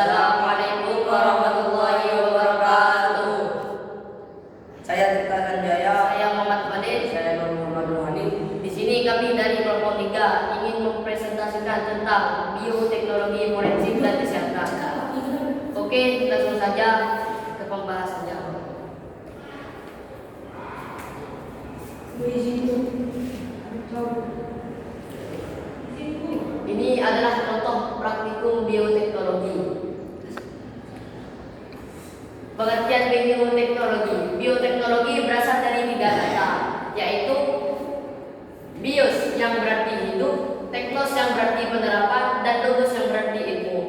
Assalamualaikum warahmatullahi wabarakatuh. Saya Tika Sanjaya. Saya Muhammad Fadil. Saya Nur Muhammad Rohani. Di sini kami dari kelompok 3 ingin mempresentasikan tentang bioteknologi forensik dan kesehatan. Oke, langsung saja ke pembahasannya. Ini adalah contoh praktikum bioteknologi. Pengertian bioteknologi. Bioteknologi berasal dari 3 kata, yaitu bios yang berarti hidup, teknos yang berarti penerapan, dan logos yang berarti ilmu.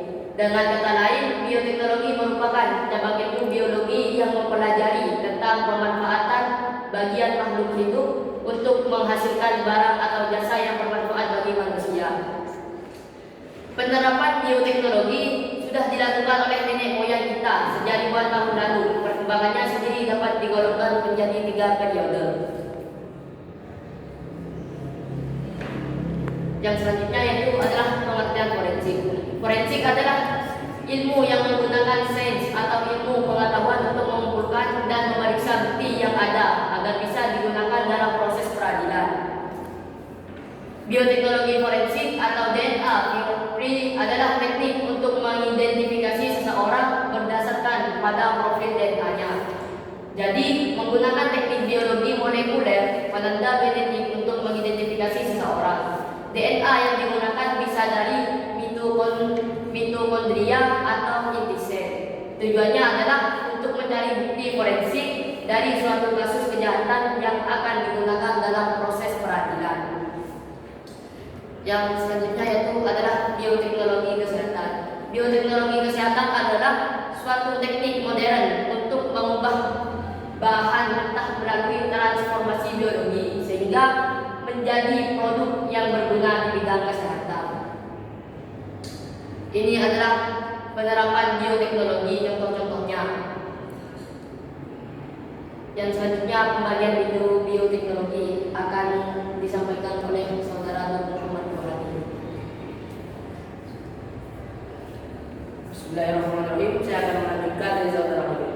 Dengan kata lain, bioteknologi merupakan cabang ilmu biologi yang mempelajari tentang pemanfaatan bagian makhluk hidup untuk menghasilkan barang atau jasa yang bermanfaat bagi manusia. Penerapan bioteknologi sudah dilakukan oleh nenek moyang kita sejak ribuan tahun lalu. Perkembangannya sendiri dapat digolongkan menjadi 3 periode. Yang selanjutnya yaitu adalah pengertian forensik. Forensik adalah ilmu yang menggunakan sains atau ilmu pengetahuan untuk mengumpulkan dan memeriksa bukti yang ada agar bisa digunakan dalam proses peradilan. Bioteknologi forensik atau DNA free adalah teknik untuk mengidentifikasi seseorang berdasarkan pada profil DNA-nya. Jadi, menggunakan teknik biologi molekuler penanda genetik untuk mengidentifikasi seseorang. DNA yang digunakan bisa dari mitokondria atau inti sel. Tujuannya adalah untuk mencari bukti forensik dari suatu kasus kejahatan yang akan digunakan dalam proses peradilan. Yang selanjutnya yaitu adalah bioteknologi kesehatan. Bioteknologi kesehatan adalah suatu teknik modern untuk mengubah bahan mentah melalui transformasi biologi sehingga menjadi produk yang berguna di bidang kesehatan. Ini adalah penerapan bioteknologi, contoh-contohnya. Yang selanjutnya pembagian bioteknologi akan disampaikan oleh saudara Nur Muhammad Rohani. Bismillahirrahmanirrahim. Saya akan melanjutkan dari saudara Fadil.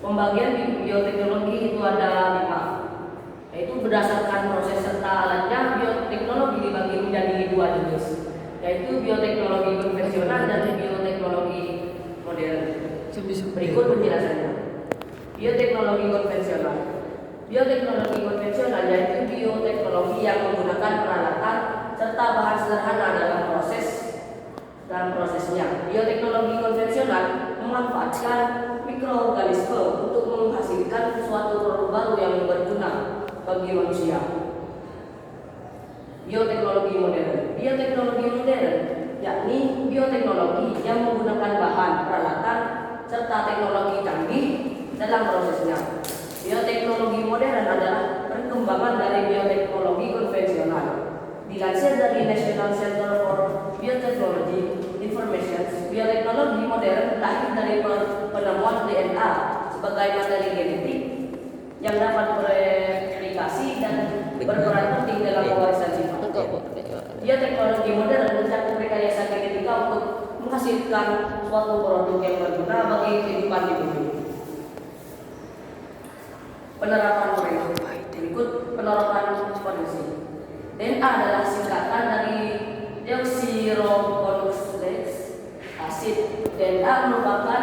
Pembagian bioteknologi itu ada 5, yaitu berdasarkan proses serta alatnya. Bioteknologi dibagi menjadi 2 jenis, yaitu bioteknologi konvensional dan bioteknologi modern. Berikut penjelasannya. Bioteknologi konvensional. Bioteknologi konvensional yaitu bioteknologi yang menggunakan peralatan serta bahan sederhana dalam prosesnya. Bioteknologi konvensional memanfaatkan mikroorganisme untuk menghasilkan suatu produk baru yang berguna bagi manusia. Bioteknologi modern. Bioteknologi modern yakni bioteknologi yang menggunakan bahan, peralatan, serta teknologi canggih dalam prosesnya. Bioteknologi modern adalah perkembangan dari bioteknologi konvensional. Dilansir dari National Center for Biotechnology Information, bioteknologi modern lahir dari penemuan DNA sebagai materi genetik yang dapat bereplikasi dan berperan penting dalam pewarisan sifat. Bioteknologi modern mencakup rekayasa genetika untuk menghasilkan suatu produk yang berguna bagi kehidupan di bumi. Penerapan forensik. Berikut penerapan forensik. DNA adalah singkatan dari deoksiribonukleik asid. DNA merupakan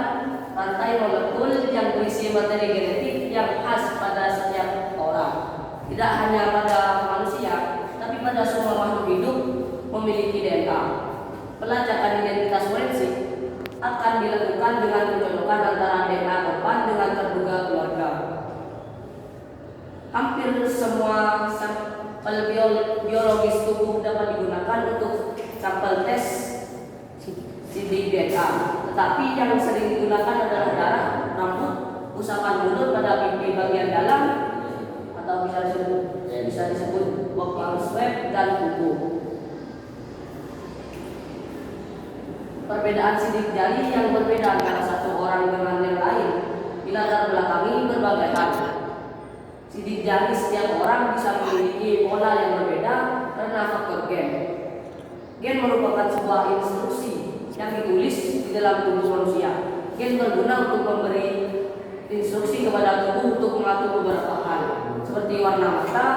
rantai molekul yang berisi materi genetik yang khas pada setiap orang. Tidak hanya pada manusia, tapi pada semua makhluk hidup memiliki DNA. Pelacakan identitas forensik akan dilakukan dengan mencocokan antara DNA korban dengan terduga keluarga. Hampir semua sampel biologis tubuh dapat digunakan untuk sampel tes sidik DNA. Tetapi yang sering digunakan adalah darah, rambut, usapan mulut pada pipi bagian dalam, atau bisa disebut worm swab, dan kuku. Perbedaan sidik jari yang berbeda antara satu orang dengan yang lain dilatar belakangi berbagai hal. Sidik jari setiap orang bisa memiliki pola yang berbeda karena faktor gen. Gen merupakan sebuah instruksi yang ditulis di dalam dalam tubuh manusia. Gen berguna untuk memberi instruksi kepada tubuh untuk mengatur beberapa hal, seperti warna mata,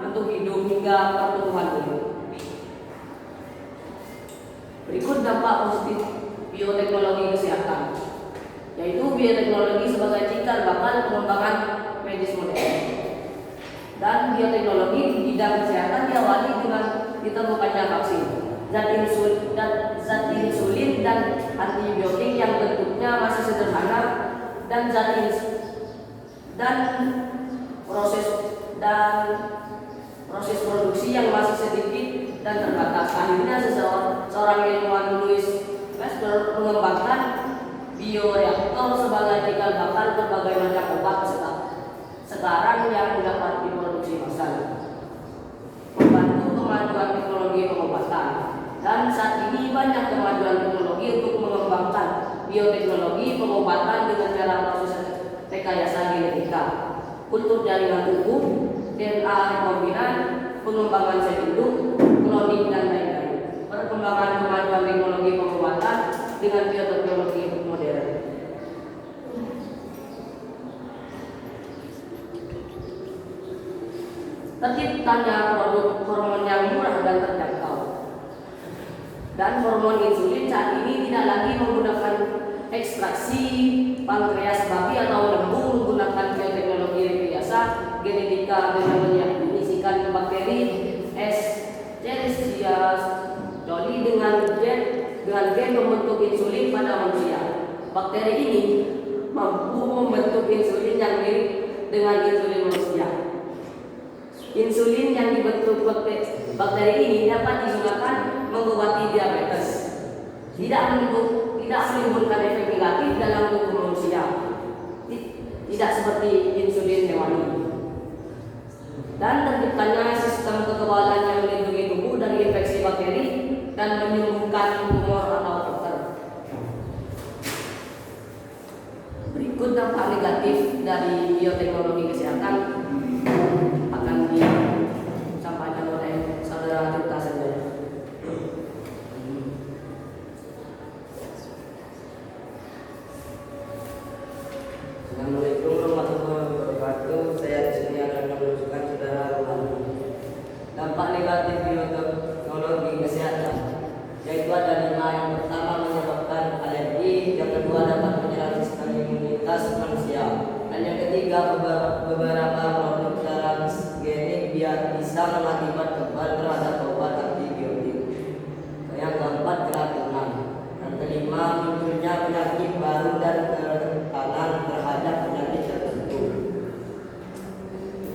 bentuk hidung, hingga pertumbuhan tubuh. Berikut dampak positif bioteknologi kesehatan, yaitu bioteknologi sebagai cikal bakal pengembangan medis modern. Dan bioteknologi di bidang kesehatan diawali dengan ditemukannya vaksin, zat insulin dan antibiotik yang bentuknya masih sederhana, dan proses produksi yang masih sedikit dan terbatas. Akhirnya seorang ilmuwan Louis Pasteur mengembangkan bioreaktor sebagai cikal bakal berbagai macam obat sekarang yang dapat diproduksi massal, membantu kemajuan teknologi pengobatan. Dan saat ini banyak kemajuan teknologi untuk mengembangkan bioteknologi pengobatan dengan cara proses rekayasa genetika, kultur jaringan tubuh, DNA rekombinan, pengembangan sel induk, kloning, dan lain-lain. Perkembangan kemajuan teknologi pengobatan dengan bioteknologi modern. Terciptanya produk hormon yang murah dan terjangkau. Dan hormon insulin saat ini tidak lagi menggunakan ekstraksi pankreas babi atau lembu, menggunakan bioteknologi rekayasa genetika dengan menyisikan bakteri Escherichia coli dengan gen membentuk insulin pada manusia. Bakteri ini mampu membentuk insulin yang mirip dengan insulin manusia. Insulin yang dibentuk bakteri ini dapat digunakan mengobati diabetes, tidak menimbulkan efek negatif dalam tubuh manusia, tidak seperti insulin hewani. Dan terciptanya sistem kekebalan yang melindungi tubuh dari infeksi bakteri dan menyembuhkan tumor atau kanker. Berikut dampak negatif dari bioteknologi kesehatan akan disampaikan oleh saudara Tirta Sanjaya. Assalamualaikum warahmatullahi wabarakatuh. Saya di sini akan menunjukkan saudara Rohani. Dampak negatif bioteknologi kesehatan, yaitu ada 5. Yang pertama, menyebabkan alergi. Yang kedua, dapat menyerang sistem imunitas manusia. Dan yang ketiga, beberapa produk transgenik bisa mengakibat kebal terhadap obat antibiotik. Yang keempat, keracunan. Yang kelima, munculnya penyakit baru dan kerentanan terhadap penyakit tertentu.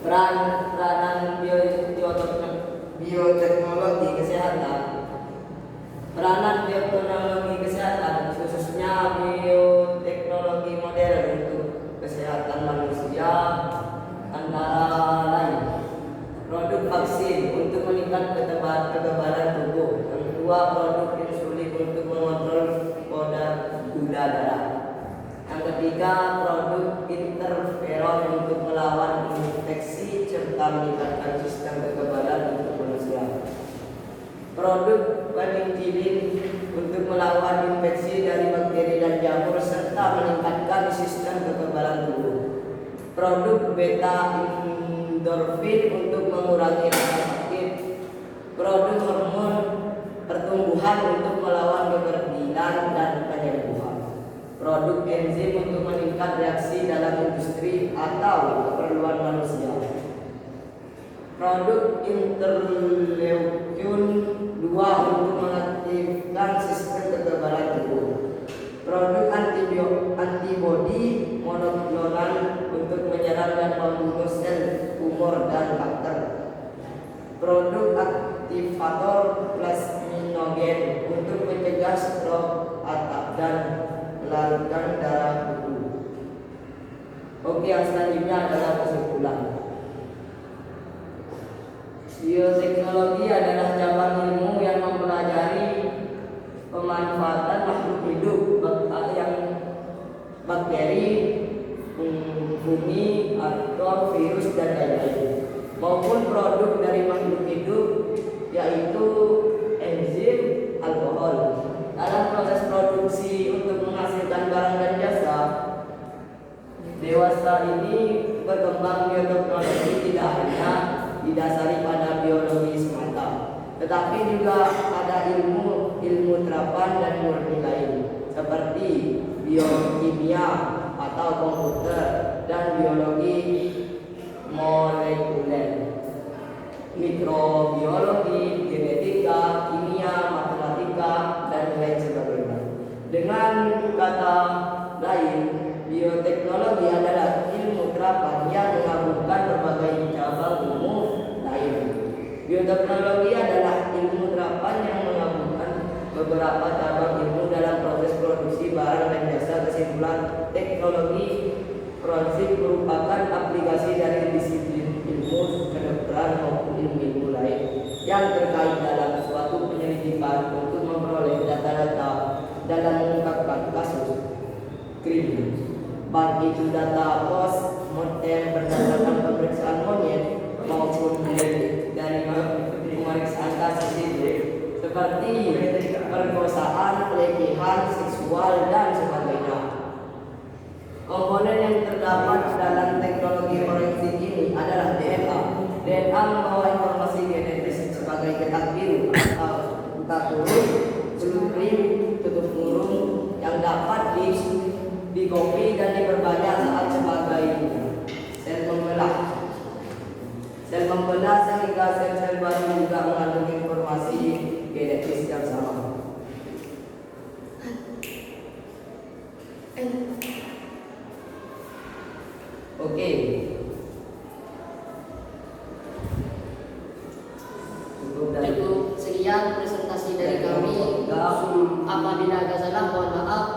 Peranan bioteknologi kesehatan. Peranan bioteknologi kesehatan, khususnya bioteknologi modern untuk kesehatan manusia, antara lain produk vaksin untuk meningkat kekebalan tubuh. Yang kedua, produk insulin untuk mengontrol gula darah. Yang ketiga, produk interferon untuk melawan infeksi serta meningkatkan sistem kekebalan untuk manusia. Produk penicillin untuk melawan infeksi dari bakteri dan jamur serta meningkatkan sistem kekebalan tubuh. Produk beta endorfin untuk mengurangi rasa sakit. Produk hormon pertumbuhan untuk melawan keberdilan dan penyembuhan. Produk enzim untuk meningkat reaksi dalam industri atau keperluan manusia. Produk interleukin 2 untuk mengaktifkan sistem kekebalan tubuh. Produk antibodi monoklonal untuk menyerang dan membunuh sel tumor dan kanker. Produk aktivator plasminogen untuk mencegah stroke dan melarutkan darah tubuh. Oke, yang selanjutnya adalah kesimpulan. Bioteknologi adalah cabang ilmu yang mempelajari pemanfaatan makhluk hidup yang bakteri, bumi, atau virus dan lain-lain, maupun produk dari makhluk hidup yaitu enzim, alkohol dalam proses produksi untuk masa ini berkembang bioteknologi tidak hanya didasari pada biologi semata, tetapi juga ada ilmu terapan dan murni lain seperti biokimia atau komputer dan biologi molekuler, mikrobiologi, genetika, kimia, matematika, dan lain sebagainya. Dengan kata lain, bioteknologi adalah ilmu terapan yang menggabungkan berbagai cabang ilmu lain. Bioteknologi adalah ilmu terapan yang menggabungkan beberapa cabang ilmu dalam proses produksi barang dan jasa. Kesimpulan, teknologi forensik merupakan aplikasi dari disiplin ilmu kedokteran maupun ilmu lain yang terkait dalam suatu penyelidikan untuk memperoleh data-data dalam mengungkapkan kasus kriminal, baik itu data post mortem berdasarkan pemeriksaan monyet maupun dari pemeriksaan kasus itu seperti perkosaan, pelecehan seksual dan sebagainya. Komponen yang terdapat dalam teknologi forensik ini adalah DNA. DNA membawa informasi genetis sebagai cetak biru atau cetak huruf, blueprint, tutup kurung yang dapat dikopi dan diperbanyak saat sebagai sel membelah. Sel membelah sehingga sel-sel baru juga mengandung informasi genetis yang sama. Oke. Cukup sekian presentasi dari kami. Apabila ada salah, mohon maaf.